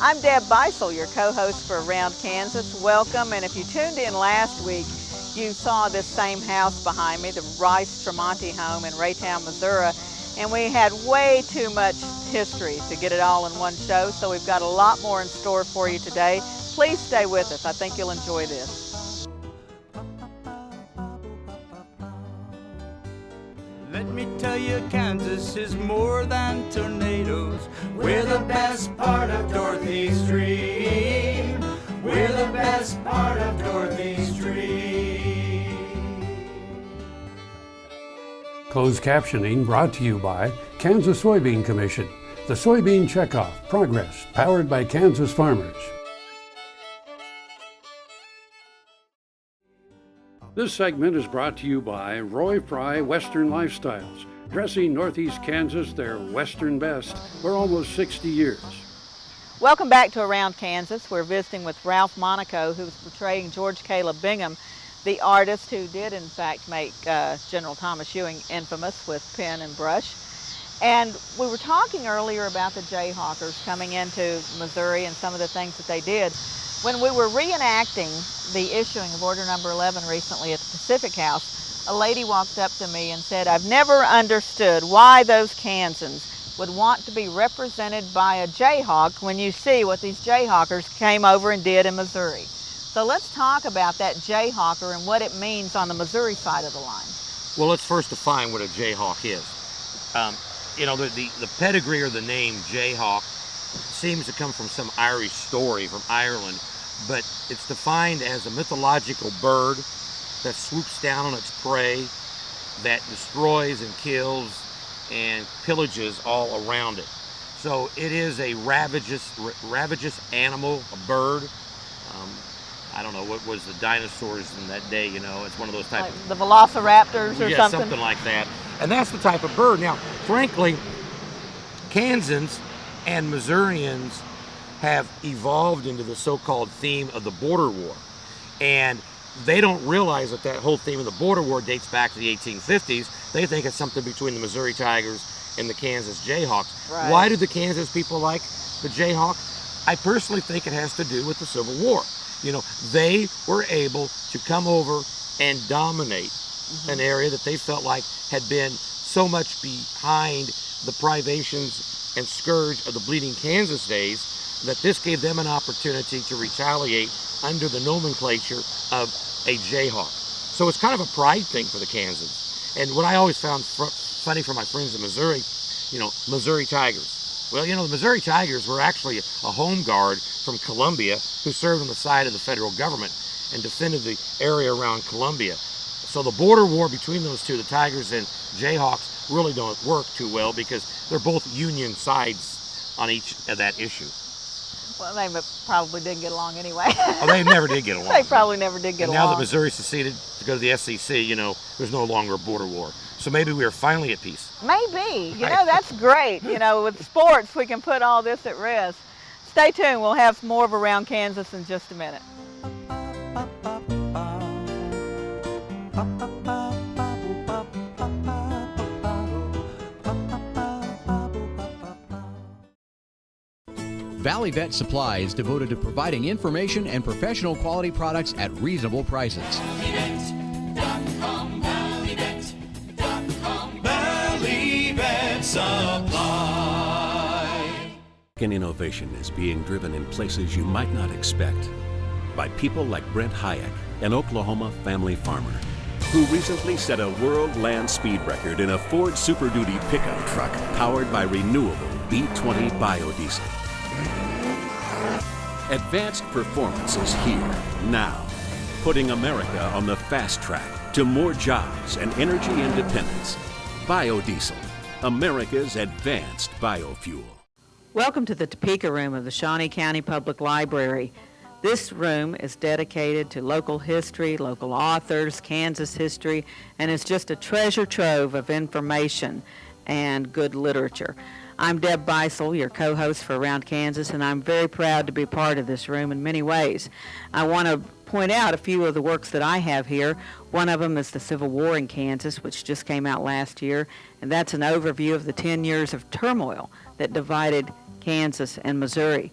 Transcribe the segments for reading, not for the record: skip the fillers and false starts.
I'm Deb Beisel, your co-host for Around Kansas. Welcome, and if you tuned in last week, you saw this same house behind me, the Rice Tremonti home in Raytown, Missouri, and we had way too much history to get it all in one show, so we've got a lot more in store for you today. Please stay with us. I think you'll enjoy this. Let me tell you, Kansas is more than tornadoes. We're the best part of Dorothy Stream. We're the best part of Dorothy Stream. Closed captioning brought to you by Kansas Soybean Commission. The Soybean Checkoff, Progress, powered by Kansas farmers. This segment is brought to you by Roy Fry Western Lifestyles, dressing Northeast Kansas their Western best for almost 60 years. Welcome back to Around Kansas. We're visiting with Ralph Monaco, who's portraying George Caleb Bingham, the artist who did in fact make General Thomas Ewing infamous with pen and brush. And we were talking earlier about the Jayhawkers coming into Missouri and some of the things that they did. When we were reenacting the issuing of Order Number 11 recently at the Pacific House, a lady walked up to me and said, "I've never understood why those Kansans would want to be represented by a Jayhawk when you see what these Jayhawkers came over and did in Missouri." So let's talk about that Jayhawker and what it means on the Missouri side of the line. Well, let's first define what a Jayhawk is. The pedigree or the name Jayhawk seems to come from some Irish story from Ireland, but it's defined as a mythological bird that swoops down on its prey, that destroys and kills and pillages all around it. So it is a ravageous animal, a bird. I don't know, what was the dinosaurs in that day, it's one of those type Like of... the Velociraptors or yeah, something? like that. And that's the type of bird. Now, frankly, Kansans and Missourians have evolved into the so-called theme of the border war. And they don't realize that that whole theme of the border war dates back to the 1850s. They think it's something between the Missouri Tigers and the Kansas Jayhawks. Right. Why do the Kansas people like the Jayhawk? I personally think it has to do with the Civil War. They were able to come over and dominate an area that they felt like had been so much behind the privations and scourge of the Bleeding Kansas days that this gave them an opportunity to retaliate under the nomenclature of a Jayhawk. So it's kind of a pride thing for the Kansans. And what I always found funny for my friends in Missouri, Missouri Tigers. Well, the Missouri Tigers were actually a home guard from Columbia who served on the side of the federal government and defended the area around Columbia. So the border war between those two, the Tigers and Jayhawks, really don't work too well because they're both Union sides on each of that issue. Well, they probably didn't get along anyway. Oh, they never did get along. They probably never did get and along. Now that Missouri seceded to go to the SEC, there's no longer a border war. So maybe we are finally at peace. Maybe. That's great. With sports, we can put all this at rest. Stay tuned. We'll have more of Around Kansas in just a minute. Valley Vet Supply is devoted to providing information and professional quality products at reasonable prices. ValleyVet.com, ValleyVet.com, Valley Vet Supply. Innovation is being driven in places you might not expect by people like Brent Hayek, an Oklahoma family farmer, who recently set a world land speed record in a Ford Super Duty pickup truck powered by renewable B20 biodiesel. Advanced performance is here, now, putting America on the fast track to more jobs and energy independence. Biodiesel, America's advanced biofuel. Welcome to the Topeka room of the Shawnee County Public Library. This room is dedicated to local history, local authors, Kansas history, and is just a treasure trove of information and good literature. I'm Deb Beisel, your co-host for Around Kansas, and I'm very proud to be part of this room in many ways. I want to point out a few of the works that I have here. One of them is The Civil War in Kansas, which just came out last year, and that's an overview of the 10 years of turmoil that divided Kansas and Missouri.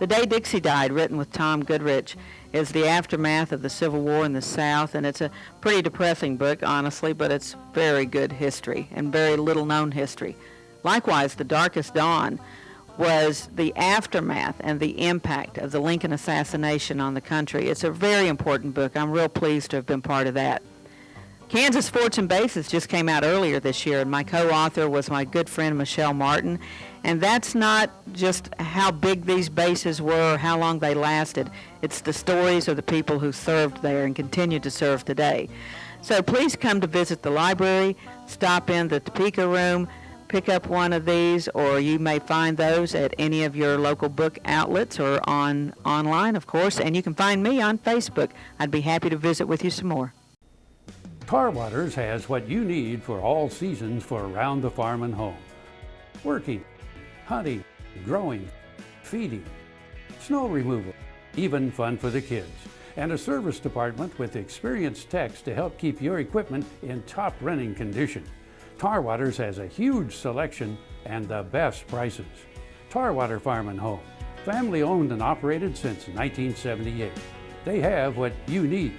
The Day Dixie Died, written with Tom Goodrich, is the aftermath of the Civil War in the South, and it's a pretty depressing book, honestly, but it's very good history and very little known history. Likewise, The Darkest Dawn was the aftermath and the impact of the Lincoln assassination on the country. It's a very important book. I'm real pleased to have been part of that. Kansas Forts and Bases just came out earlier this year, and my co-author was my good friend Michelle Martin. And that's not just how big these bases were or how long they lasted. It's the stories of the people who served there and continue to serve today. So please come to visit the library, stop in the Topeka room, pick up one of these, or you may find those at any of your local book outlets or online, of course. And you can find me on Facebook. I'd be happy to visit with you some more. Tar Waters has what you need for all seasons for around the farm and home. Working, hunting, growing, feeding, snow removal, even fun for the kids. And a service department with experienced techs to help keep your equipment in top running condition. Tar Waters has a huge selection and the best prices. Tar Water Farm and Home, family owned and operated since 1978. They have what you need.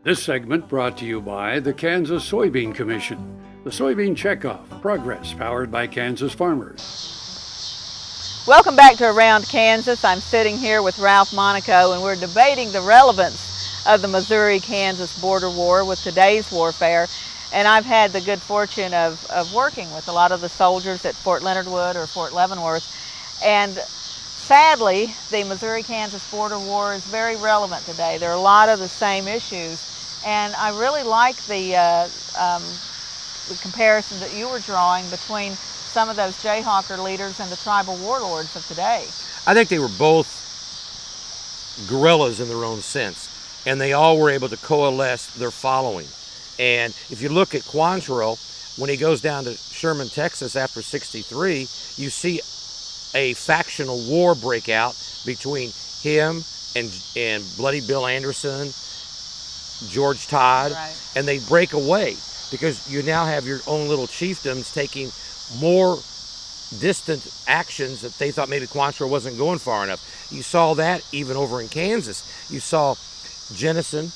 This segment brought to you by the Kansas Soybean Commission. The Soybean Checkoff, progress powered by Kansas farmers. Welcome back to Around Kansas. I'm sitting here with Ralph Monaco, and we're debating the relevance of the Missouri-Kansas border war with today's warfare. And I've had the good fortune of working with a lot of the soldiers at Fort Leonard Wood or Fort Leavenworth. And sadly, the Missouri-Kansas border war is very relevant today. There are a lot of the same issues. And I really like the comparison that you were drawing between some of those Jayhawker leaders and the tribal warlords of today. I think they were both guerrillas in their own sense, and they all were able to coalesce their following. And if you look at Quantrill, when he goes down to Sherman, Texas after '63, you see a factional war break out between him and Bloody Bill Anderson, George Todd, Right. and they break away because you now have your own little chiefdoms taking more distant actions that they thought maybe Quantrill wasn't going far enough. You saw that even over in Kansas. You saw Jennison,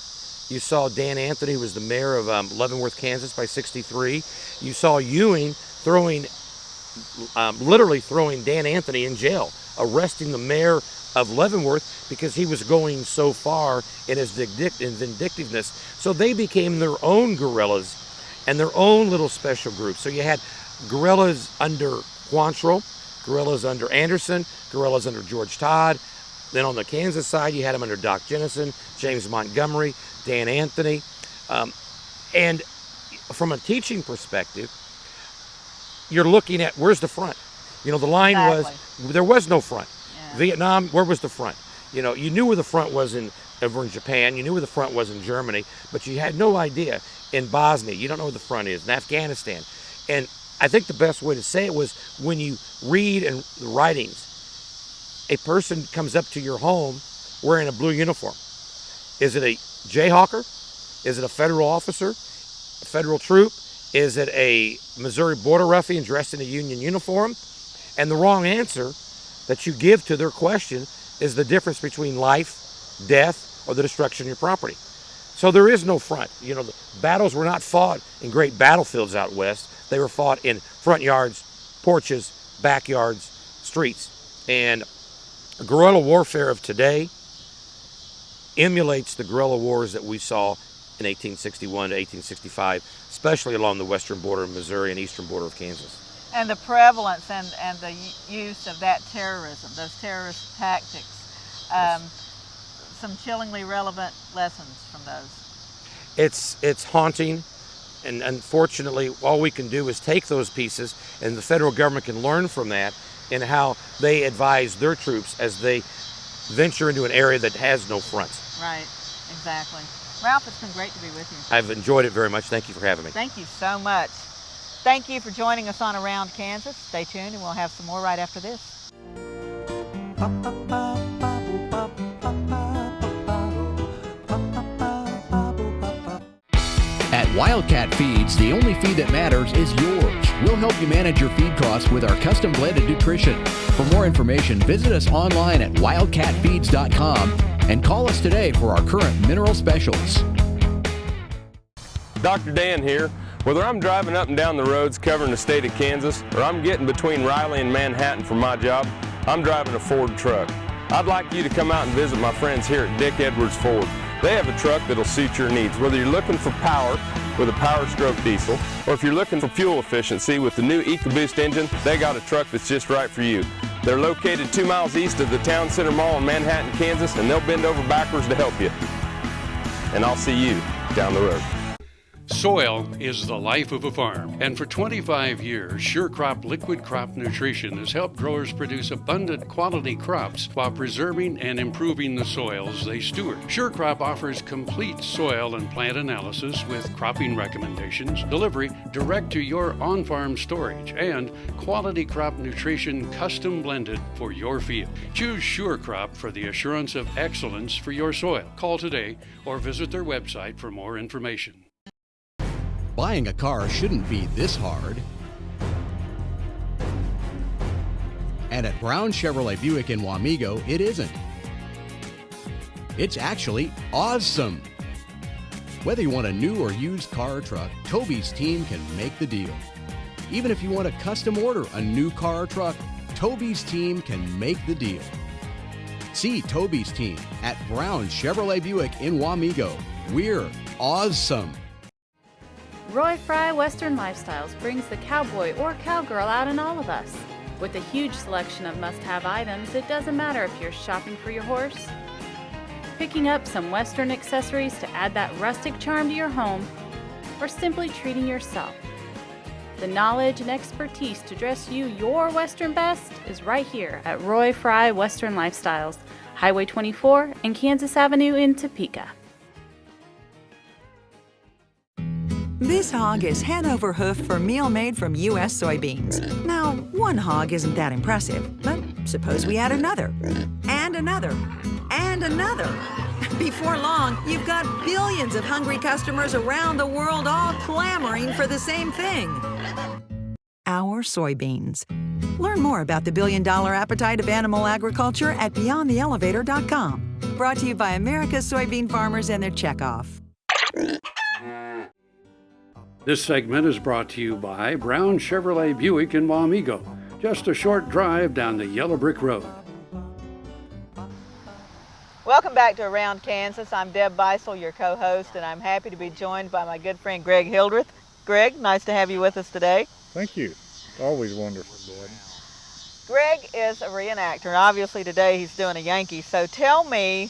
you saw Dan Anthony, who was the mayor of Leavenworth, Kansas by '63. You saw Ewing literally throwing Dan Anthony in jail, arresting the mayor of Leavenworth because he was going so far in his vindictiveness. So they became their own guerrillas and their own little special group. So you had guerrillas under Quantrill, guerrillas under Anderson, guerrillas under George Todd. Then on the Kansas side, you had them under Doc Jennison, James Montgomery, Dan Anthony. And from a teaching perspective, you're looking at where's the front. You know, the line was, there was no front. Yeah. Vietnam, where was the front? You know, you knew where the front was over in Japan, you knew where the front was in Germany, but you had no idea in Bosnia. You don't know where the front is, in Afghanistan. And I think the best way to say it was when you read in the writings, a person comes up to your home wearing a blue uniform. Is it a Jayhawker? Is it a federal officer, a federal troop? Is it a Missouri border ruffian dressed in a Union uniform? And the wrong answer that you give to their question is the difference between life, death, or the destruction of your property. So there is no front. You know, the battles were not fought in great battlefields out west. They were fought in front yards, porches, backyards, streets. And guerrilla warfare of today emulates the guerrilla wars that we saw in 1861 to 1865, especially along the western border of Missouri and eastern border of Kansas. And the prevalence and the use of that terrorism, those terrorist tactics, some chillingly relevant lessons from those. It's haunting, and unfortunately all we can do is take those pieces, and the federal government can learn from that and how they advise their troops as they venture into an area that has no fronts. Right, exactly. Ralph, it's been great to be with you. I've enjoyed it very much. Thank you for having me. Thank you so much. Thank you for joining us on Around Kansas. Stay tuned and we'll have some more right after this. At Wildcat Feeds, the only feed that matters is yours. We'll help you manage your feed costs with our custom blended nutrition. For more information, visit us online at wildcatfeeds.com and call us today for our current mineral specials. Dr. Dan here. Whether I'm driving up and down the roads covering the state of Kansas or I'm getting between Riley and Manhattan for my job, I'm driving a Ford truck. I'd like you to come out and visit my friends here at Dick Edwards Ford. They have a truck that'll suit your needs, whether you're looking for power with a Power Stroke diesel or if you're looking for fuel efficiency with the new EcoBoost engine, they got a truck that's just right for you. They're located 2 miles east of the Town Center Mall in Manhattan, Kansas, and they'll bend over backwards to help you. And I'll see you down the road. Soil is the life of a farm, and for 25 years, SureCrop Liquid Crop Nutrition has helped growers produce abundant quality crops while preserving and improving the soils they steward. SureCrop offers complete soil and plant analysis with cropping recommendations, delivery direct to your on-farm storage, and quality crop nutrition custom blended for your field. Choose SureCrop for the assurance of excellence for your soil. Call today or visit their website for more information. Buying a car shouldn't be this hard. And at Brown Chevrolet Buick in Wamego, it isn't. It's actually awesome. Whether you want a new or used car or truck, Toby's team can make the deal. Even if you want to custom order a new car or truck, Toby's team can make the deal. See Toby's team at Brown Chevrolet Buick in Wamego. We're awesome. Roy Fry Western Lifestyles brings the cowboy or cowgirl out in all of us. With a huge selection of must-have items, it doesn't matter if you're shopping for your horse, picking up some Western accessories to add that rustic charm to your home, or simply treating yourself. The knowledge and expertise to dress you your Western best is right here at Roy Fry Western Lifestyles, Highway 24 and Kansas Avenue in Topeka. This hog is Hanover hoof for meal made from U.S. soybeans. Now, one hog isn't that impressive, but suppose we add another, and another, and another. Before long, you've got billions of hungry customers around the world all clamoring for the same thing. Our soybeans. Learn more about the billion-dollar appetite of animal agriculture at BeyondTheElevator.com. Brought to you by America's soybean farmers and their checkoff. This segment is brought to you by Brown Chevrolet Buick in Wamego, just a short drive down the Yellow Brick Road. Welcome back to Around Kansas. I'm Deb Beisel, your co-host, and I'm happy to be joined by my good friend Greg Hildreth. Greg, nice to have you with us today. Thank you. Always wonderful, Deb. Greg is a reenactor, and obviously today he's doing a Yankee. So tell me,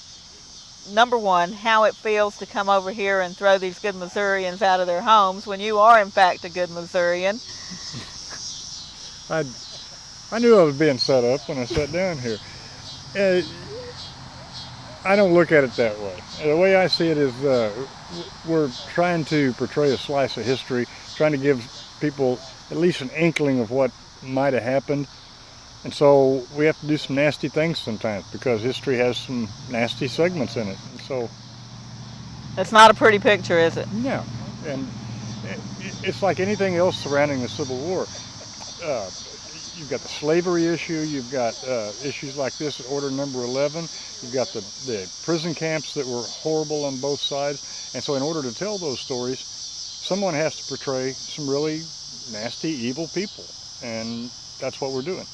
number one, how it feels to come over here and throw these good Missourians out of their homes when you are, in fact, a good Missourian. I knew I was being set up when I sat down here. I don't look at it that way. The way I see it is we're trying to portray a slice of history, trying to give people at least an inkling of what might have happened. And so we have to do some nasty things sometimes because history has some nasty segments in it. And so it's not a pretty picture, is it? No. And it's like anything else surrounding the Civil War. You've got the slavery issue, you've got issues like this at Order Number 11, you've got the prison camps that were horrible on both sides. And so in order to tell those stories, someone has to portray some really nasty, evil people. And that's what we're doing.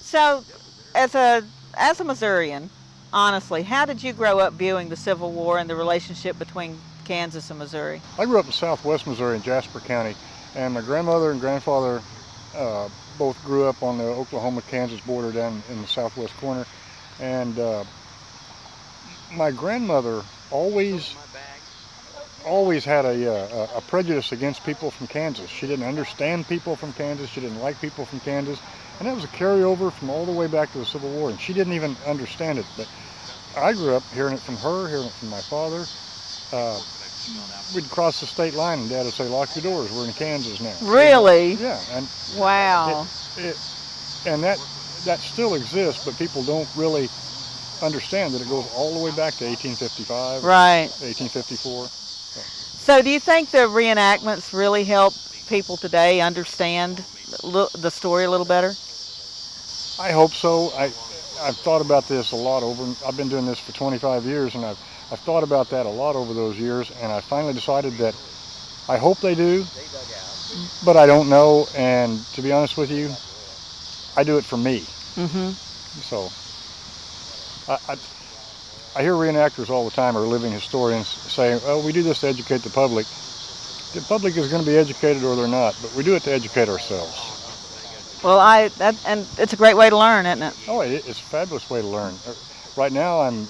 So, as a Missourian, honestly, how did you grow up viewing the Civil War and the relationship between Kansas and Missouri? I grew up in southwest Missouri in Jasper County, and my grandmother and grandfather both grew up on the Oklahoma-Kansas border down in the southwest corner. And my grandmother always had a prejudice against people from Kansas. She didn't understand people from Kansas. She didn't like people from Kansas. And that was a carryover from all the way back to the Civil War, and she didn't even understand it. But I grew up hearing it from her, hearing it from my father. We'd cross the state line, and Dad would say, "Lock your doors, we're in Kansas now." Really? Yeah. And wow. And that still exists, but people don't really understand that it goes all the way back to 1855, right? 1854. So do you think the reenactments really help people today understand the story a little better? I hope so. I've thought about this a lot I've been doing this for 25 years, and I've thought about that a lot over those years, and I finally decided that I hope they do, but I don't know, and to be honest with you, I do it for me. Mm-hmm. So I hear reenactors all the time, or living historians, saying, "Oh, we do this to educate the public." The public is going to be educated or they're not, but we do it to educate ourselves. Well, and it's a great way to learn, isn't it? Oh, it's a fabulous way to learn. Right now, I'm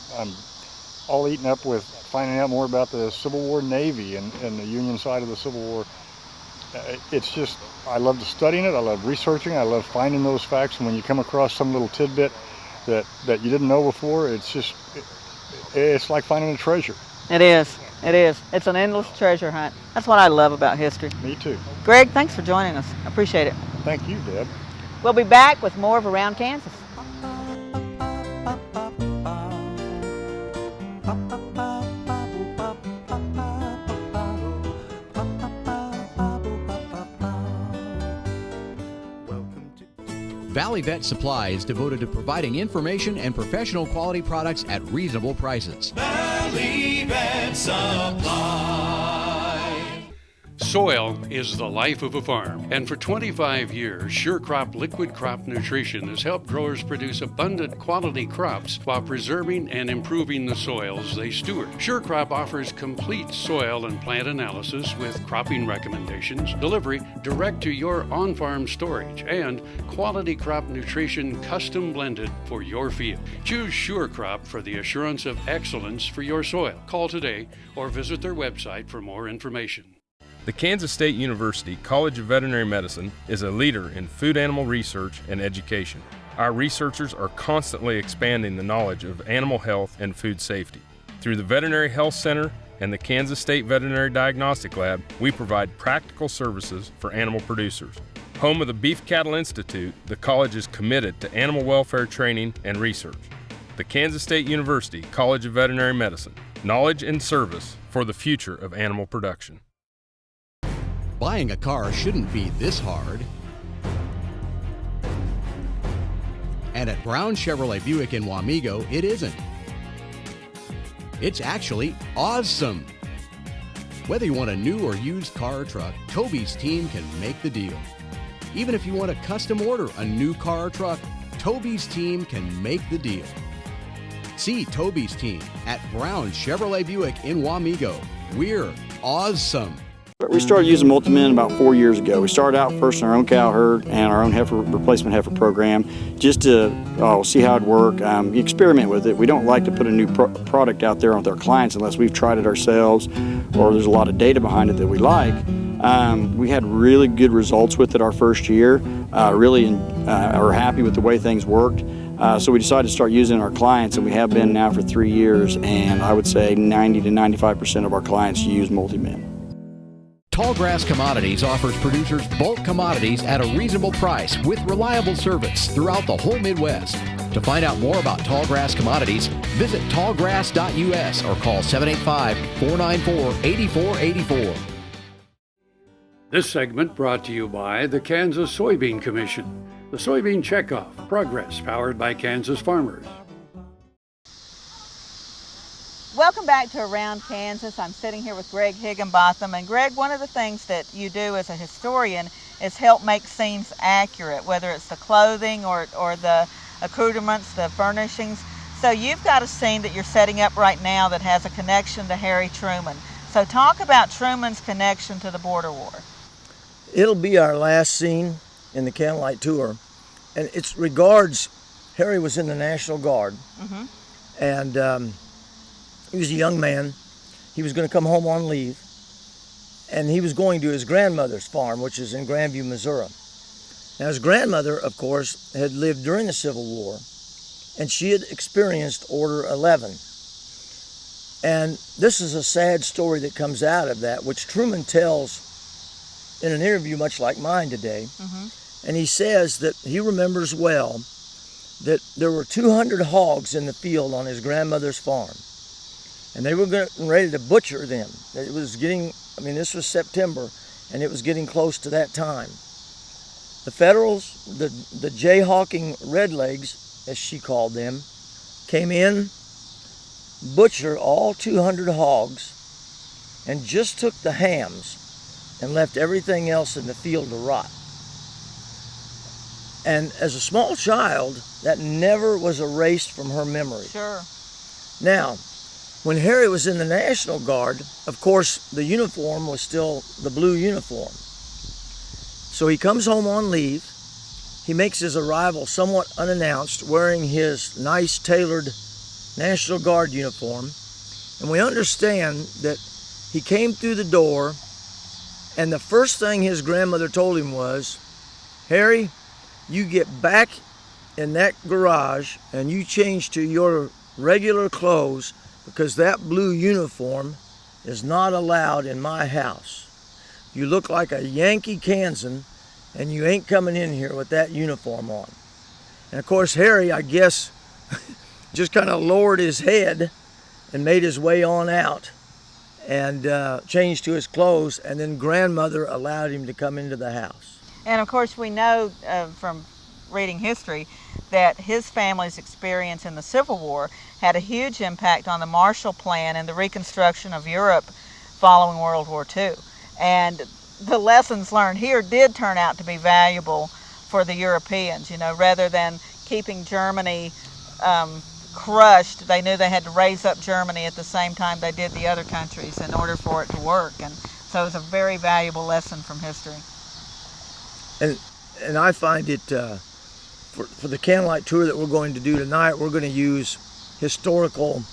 all eaten up with finding out more about the Civil War Navy and the Union side of the Civil War. It's just, I love studying it. I love researching. I love finding those facts. And when you come across some little tidbit that you didn't know before, it's like finding a treasure. It is. It is. It's an endless treasure hunt. That's what I love about history. Me too. Greg, thanks for joining us. I appreciate it. Thank you, Deb. We'll be back with more of Around Kansas. Valley Vet Supply is devoted to providing information and professional quality products at reasonable prices. Valley Vet Supply. Soil is the life of a farm, and for 25 years, SureCrop Liquid Crop Nutrition has helped growers produce abundant quality crops while preserving and improving the soils they steward. SureCrop offers complete soil and plant analysis with cropping recommendations, delivery direct to your on-farm storage, and quality crop nutrition custom blended for your field. Choose SureCrop for the assurance of excellence for your soil. Call today or visit their website for more information. The Kansas State University College of Veterinary Medicine is a leader in food animal research and education. Our researchers are constantly expanding the knowledge of animal health and food safety. Through the Veterinary Health Center and the Kansas State Veterinary Diagnostic Lab, we provide practical services for animal producers. Home of the Beef Cattle Institute, the college is committed to animal welfare training and research. The Kansas State University College of Veterinary Medicine, knowledge and service for the future of animal production. Buying a car shouldn't be this hard. And at Brown Chevrolet Buick in Wamego, it isn't. It's actually awesome. Whether you want a new or used car or truck, Toby's team can make the deal. Even if you want to custom order a new car or truck, Toby's team can make the deal. See Toby's team at Brown Chevrolet Buick in Wamego. We're awesome. We started using Multimin about 4 years ago. We started out first in our own cow herd and our own replacement heifer program just to see how it worked, experiment with it. We don't like to put a new product out there with our clients unless we've tried it ourselves or there's a lot of data behind it that we like. We had really good results with it our first year, really are happy with the way things worked. So we decided to start using our clients, and we have been now for 3 years, and I would say 90 to 95% of our clients use Multimin. Tallgrass Commodities offers producers bulk commodities at a reasonable price with reliable service throughout the whole Midwest. To find out more about Tallgrass Commodities, visit tallgrass.us or call 785-494-8484. This segment brought to you by the Kansas Soybean Commission. The Soybean Checkoff, progress powered by Kansas farmers. Welcome back to Around Kansas. I'm sitting here with Greg Higginbotham. And Greg, one of the things that you do as a historian is help make scenes accurate, whether it's the clothing or the accoutrements, the furnishings. So you've got a scene that you're setting up right now that has a connection to Harry Truman. So talk about Truman's connection to the Border War. It'll be our last scene in the Candlelight Tour. And it's regards, Harry was in the National Guard. Mm-hmm. And he was a young man. He was going to come home on leave, and he was going to his grandmother's farm, which is in Grandview, Missouri. Now, his grandmother, of course, had lived during the Civil War, and she had experienced Order 11. And this is a sad story that comes out of that, which Truman tells in an interview much like mine today. Mm-hmm. And he says that he remembers well that there were 200 hogs in the field on his grandmother's farm. And they were getting ready to butcher them. It was getting, this was September, and it was getting close to that time. The Federals, the jayhawking redlegs, as she called them, came in, butchered all 200 hogs, and just took the hams and left everything else in the field to rot. And as a small child, that never was erased from her memory. Sure. Now, when Harry was in the National Guard, of course, the uniform was still the blue uniform. So he comes home on leave. He makes his arrival somewhat unannounced, wearing his nice tailored National Guard uniform. And we understand that he came through the door, and the first thing his grandmother told him was, "Harry, you get back in that garage and you change to your regular clothes, because that blue uniform is not allowed in my house. You look like a Yankee Kansan, and you ain't coming in here with that uniform on." And of course, Harry, I guess, just kind of lowered his head and made his way on out and changed to his clothes, and then grandmother allowed him to come into the house. And of course, we know from reading history that his family's experience in the Civil War had a huge impact on the Marshall Plan and the reconstruction of Europe following World War II. And the lessons learned here did turn out to be valuable for the Europeans. You know, rather than keeping Germany crushed, they knew they had to raise up Germany at the same time they did the other countries in order for it to work. And so it was a very valuable lesson from history. And I find it, for the Candlelight Tour that we're going to do tonight, we're going to use historical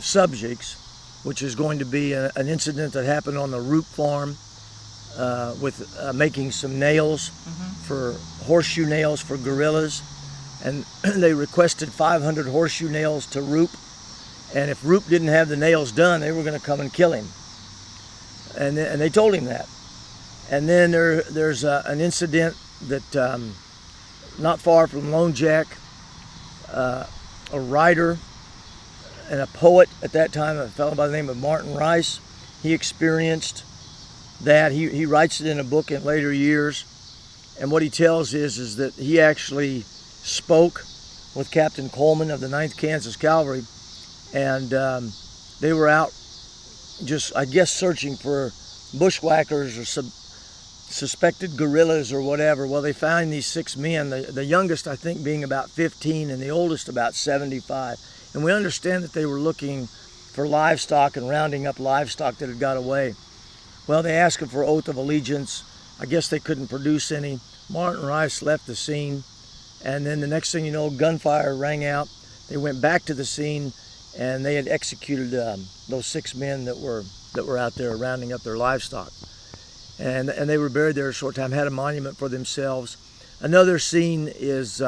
subjects, which is going to be an incident that happened on the Roop farm with making some nails for horseshoe nails for guerrillas. And they requested 500 horseshoe nails to Roop, and if Roop didn't have the nails done, they were going to come and kill him. And they told him that. And then there's an incident that not far from Lone Jack, a writer and a poet at that time, a fellow by the name of Martin Rice, he experienced that. He writes it in a book in later years, and what he tells is that he actually spoke with Captain Coleman of the 9th Kansas Cavalry, and they were out just, I guess, searching for bushwhackers or suspected guerrillas or whatever. Well, they found these 6 men, the youngest I think being about 15 and the oldest about 75. And we understand that they were looking for livestock and rounding up livestock that had got away. Well, they asked them for oath of allegiance. I guess they couldn't produce any. Martin Rice left the scene, and then the next thing you know, gunfire rang out. They went back to the scene, and they had executed those 6 men that were out there rounding up their livestock. And they were buried there a short time, had a monument for themselves. Another scene is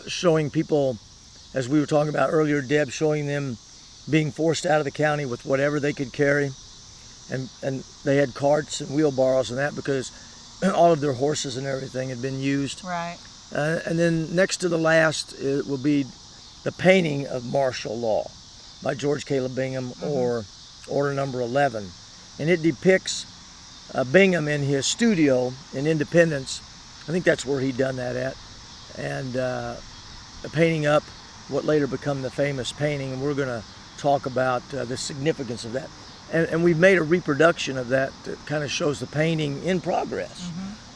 showing people, as we were talking about earlier, Deb, showing them being forced out of the county with whatever they could carry. And they had carts and wheelbarrows and that because all of their horses and everything had been used. Right. And then next to the last, it will be the painting of martial law by George Caleb Bingham, or Order Number 11. And it depicts Bingham in his studio in Independence. I think that's where he'd done that at. And painting up what later become the famous painting. And we're going to talk about the significance of that. And we've made a reproduction of that kind of shows the painting in progress.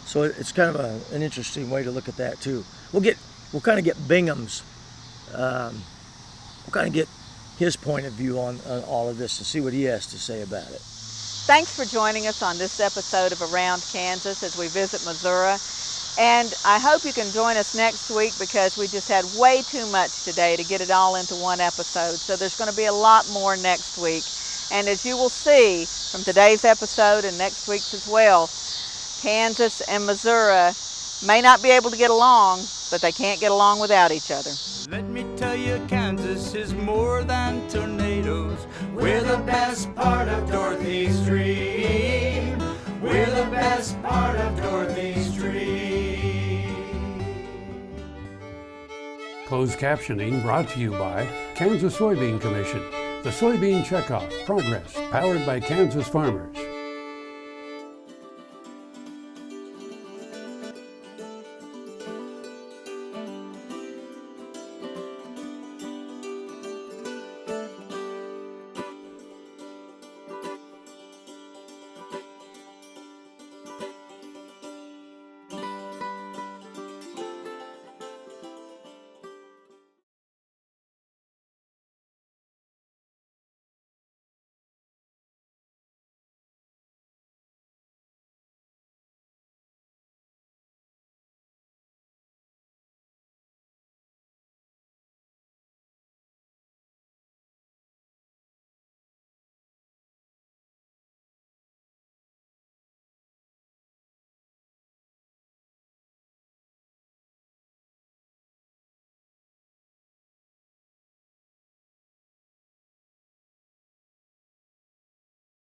So it's kind of an interesting way to look at that too. We'll kind of get Bingham's, we'll kind of get his point of view on all of this to see what he has to say about it. Thanks for joining us on this episode of Around Kansas as we visit Missouri. And I hope you can join us next week because we just had way too much today to get it all into one episode. So there's going to be a lot more next week. And as you will see from today's episode and next week's as well, Kansas and Missouri may not be able to get along, but they can't get along without each other. Let me tell you, Kansas is more than tornadoes. We're the best part of Dorothy Stream. We're the best part of Dorothy Stream. Closed captioning brought to you by Kansas Soybean Commission. The Soybean Checkoff Progress, powered by Kansas farmers.